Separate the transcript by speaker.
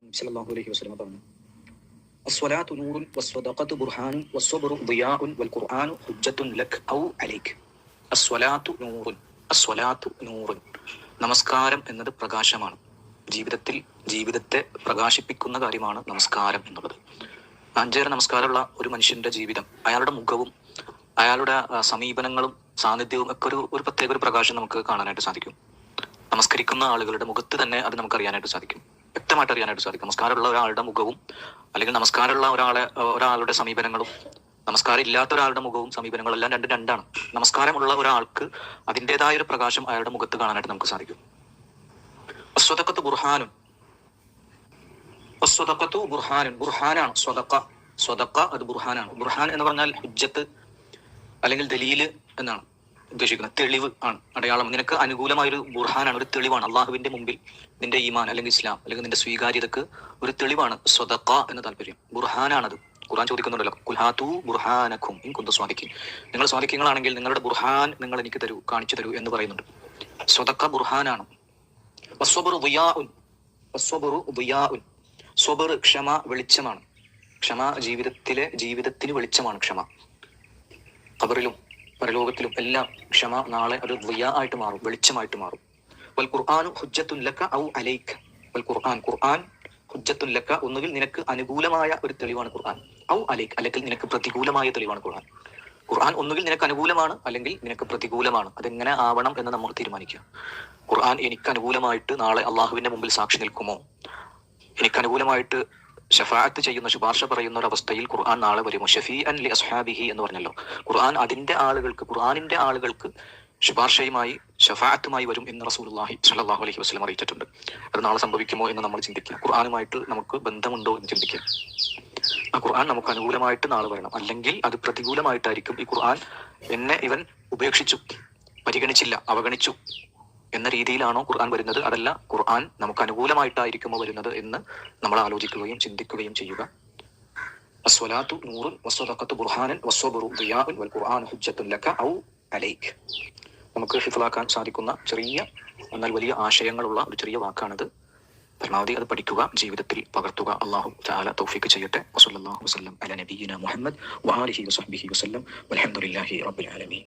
Speaker 1: സല്ലല്ലാഹു അലൈഹി വസല്ലം പറഞ്ഞു, അസ്വലാത്തു നൂറുൻ വസ്സദഖത്തു ബുർഹാനുൻ വസ്സബ്റു ദിയാഉൻ വൽ ഖുർആനു ഹുജ്ജത്തുൻ ലക് ഔ അലൈക്. അസ്വലാത്തു നൂറുൻ, അസ്വലാത്തു നൂറുൻ. നമസ്കാരം എന്നത് പ്രകാശമാണ്. ജീവിതത്തെ പ്രകാശിപ്പിക്കുന്ന കാര്യമാണ് നമസ്കാരം എന്നുള്ളത്. അഞ്ചേറെ നമസ്കാരമുള്ള ഒരു മനുഷ്യന്റെ ജീവിതം, അയാളുടെ മുഖവും അയാളുടെ സമീപനങ്ങളും സാന്നിധ്യവും ഒക്കെ ഒരു പ്രത്യേക ഒരു പ്രകാശം നമുക്ക് കാണാനായിട്ട് സാധിക്കും. നമസ്കരിക്കുന്ന ആളുകളുടെ മുഖത്ത് തന്നെ അത് നമുക്ക് അറിയാനായിട്ട് സാധിക്കും, വ്യക്തമായിട്ട് അറിയാനായിട്ട് സാധിക്കും. നമസ്കാരമുള്ള ഒരാളുടെ മുഖവും അല്ലെങ്കിൽ നമസ്കാരമുള്ള ഒരാളുടെ സമീപനങ്ങളും നമസ്കാരം ഇല്ലാത്ത ഒരാളുടെ മുഖവും സമീപനങ്ങളും എല്ലാം രണ്ടാണ്. നമസ്കാരമുള്ള ഒരാൾക്ക് അതിൻ്റെതായ ഒരു പ്രകാശം അയാളുടെ മുഖത്ത് കാണാനായിട്ട് നമുക്ക് സാധിക്കും. സ്വതക്കത്ത് ബുർഹാനും, സ്വതക്കത്തു ബുർഹാനും, ബുർഹാനാണ് സ്വതക്ക, അത് ബുർഹാനാണ്. ബുർഹാൻ എന്ന് പറഞ്ഞാൽ ഹുജ്ജത്ത് അല്ലെങ്കിൽ ദലീല് എന്നാണ് ഉദ്ദേശിക്കുന്നത്. തെളിവ് ആണ്, അടയാളം. നിനക്ക് അനുകൂലമായൊരു ബുർഹാനാണ്, ഒരു തെളിവാണ്. അള്ളാഹുവിന്റെ മുമ്പിൽ നിന്റെ ഈമാൻ അല്ലെങ്കിൽ ഇസ്ലാം അല്ലെങ്കിൽ നിന്റെ സ്വീകാര്യതക്ക് ഒരു തെളിവാണ് സ്വതക്ക എന്ന താല്പര്യം. ബുർഹാനാണത്. ഖുർആൻ ചോദിക്കുന്നുണ്ടല്ലോ, കുൽഹാതു ബുർഹാനക്കും ഇൻ കുന്തും സ്വാദിഖീൻ. നിങ്ങൾ സ്വാദിഖീങ്ങളാണെങ്കിൽ നിങ്ങളുടെ ബുർഹാൻ നിങ്ങൾ എനിക്ക് തരൂ, കാണിച്ചു തരൂ എന്ന് പറയുന്നുണ്ട്. സ്വതക്ക ബുർഹാനാണ്. വസ്വബ്റു ദിയാഉൻ, വസ്വബ്റു ദിയാഉൻ. സ്വബർ ക്ഷമ വെളിച്ചമാണ്. ക്ഷമ ജീവിതത്തിന് വെളിച്ചമാണ് ഖബറിലും പരലോകത്തിലും എല്ലാം ക്ഷമ നാളെ അത് ദിയാ ആയിട്ട് മാറും, വെളിച്ചമായിട്ട് മാറും. വൽ ഖുർആനു ഹുജ്ജത്തുൻ ലക ഔ അലൈക. വൽ ഖുർആൻ ഹുജ്ജത്തുൻ ലക, ഒന്നുകിൽ നിനക്ക് അനുകൂലമായ ഒരു തെളിവാണ് ഖുർആൻ, ഔ അലൈക, അല്ലെങ്കിൽ നിനക്ക് പ്രതികൂലമായ തെളിവാണ് ഖുർആൻ. ഖുർആൻ ഒന്നുകിൽ നിനക്ക് അനുകൂലമാണ് അല്ലെങ്കിൽ നിനക്ക് പ്രതികൂലമാണ്. അതെങ്ങനെ ആവണം എന്ന് നമ്മൾ തീരുമാനിക്കുക. ഖുർആൻ എനിക്ക് അനുകൂലമായിട്ട് നാളെ അള്ളാഹുവിന്റെ മുമ്പിൽ സാക്ഷി നിൽക്കുമോ, എനിക്ക് അനുകൂലമായിട്ട് ഷഫാഅത്ത് ചെയ്യുന്ന, ശുപാർശ പറയുന്ന ഒരു അവസ്ഥയിൽ ഖുർആൻ നാളെ വരുമോ? ഷഫീഅൻ ലി അസ്ഹാബിഹി എന്ന് പറഞ്ഞല്ലോ. ഖുർആൻ ഖുർആനിന്റെ ആളുകൾക്ക് ശുപാർശയുമായി ഷഫാഅത്തുമായി വരും എന്ന് റസൂലുള്ളാഹി സ്വല്ലല്ലാഹു അലൈഹി വസല്ലം അറിയിച്ചിട്ടുണ്ട്. അത് നാളെ സംഭവിക്കുമോ എന്ന് നമ്മൾ ചിന്തിക്കുക. ഖുർആനുമായിട്ട് നമുക്ക് ബന്ധമുണ്ടോ എന്ന് ചിന്തിക്കുക. ആ ഖുർആൻ നമുക്ക് അനുകൂലമായിട്ട് നാളെ വരണം, അല്ലെങ്കിൽ അത് പ്രതികൂലമായിട്ടായിരിക്കും. ഈ ഖുർആൻ എന്നെ ഇവൻ ഉപേക്ഷിച്ചു, പരിഗണിച്ചില്ല, അവഗണിച്ചു എന്ന രീതിയിലാണോ ഖുർആൻ വരുന്നത്? അതല്ല, ഖുർആൻ നമുക്ക് അനുകൂലമായിട്ടായിരിക്കുമോ വരുന്നത് എന്ന് നമ്മൾ ആലോചിക്കുകയും ചിന്തിക്കുകയും ചെയ്യുക. അസ്വലാത്തു നൂറുൻ വസ്സദഖത്തു ബുർഹാനൻ വസ്സബ്റു ദിയാഉൻ വൽ ഖുർആനു ഹുജ്ജത്തുൻ ലക ഔ അലൈക്. നമുക്ക് ഹിഫ്ളാക്കാൻ സാധിക്കുന്ന ചെറിയ എന്നാൽ വലിയ ആശയങ്ങളുള്ള ഒരു ചെറിയ വാക്കാണത്. പരമാവധി അത് പഠിക്കുക, ജീവിതത്തിൽ പകർത്തുക. അല്ലാഹു തആല തൗഫീഖ് ചെയ്യട്ടെ. വസല്ലല്ലാഹു വസല്ലം അലാ നബിയിന മുഹമ്മദ് വആലിഹി വസഹ്ബിഹി വസല്ലം വൽഹംദുലില്ലാഹി റബ്ബിൽ ആലമീൻ.